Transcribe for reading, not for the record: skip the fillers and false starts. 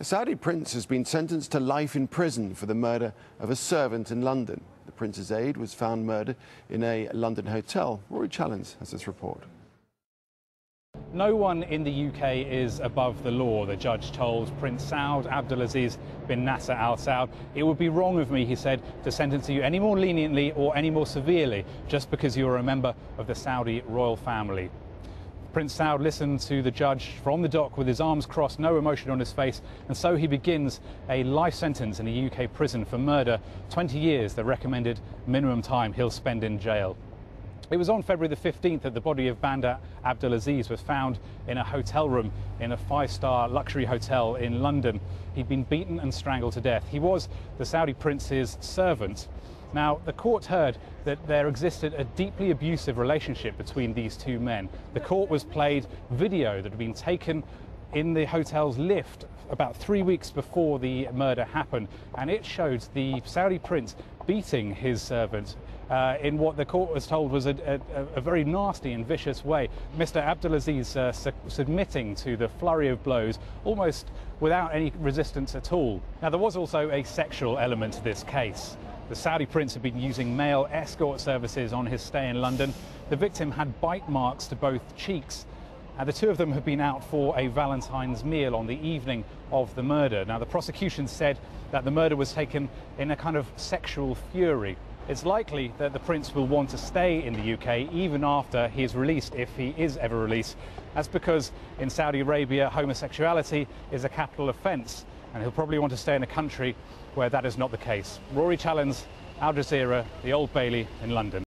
A Saudi prince has been sentenced to life in prison for the murder of a servant in London. The prince's aide was found murdered in a London hotel. Rory Challens has this report. No one in the UK is above the law, the judge told Prince Saud Abdulaziz bin Nasser Al Saud. It would be wrong of me, he said, to sentence you any more leniently or any more severely just because you are a member of the Saudi royal family. Prince Saud listened to the judge from the dock with his arms crossed, no emotion on his face, and so he begins a life sentence in a UK prison for murder, 20 years, the recommended minimum time he'll spend in jail. It was on February the 15th that the body of Bandar Abdulaziz was found in a hotel room in a five-star luxury hotel in London. He'd been beaten and strangled to death. He was the Saudi prince's servant. Now, the court heard that there existed a deeply abusive relationship between these two men. The court was played video that had been taken in the hotel's lift about 3 weeks before the murder happened, and it showed the Saudi prince beating his servant in what the court was told was a very nasty and vicious way. Mr. Abdulaziz submitting to the flurry of blows almost without any resistance at all. Now, there was also a sexual element to this case. The Saudi prince had been using male escort services on his stay in London. The victim had bite marks to both cheeks, and the two of them had been out for a Valentine's meal on the evening of the murder. Now, the prosecution said that the murder was taken in a kind of sexual fury. It's likely that the prince will want to stay in the UK even after he is released, if he is ever released. That's because in Saudi Arabia, homosexuality is a capital offence, and he'll probably want to stay in a country where that is not the case. Rory Challens, Al Jazeera, the Old Bailey in London.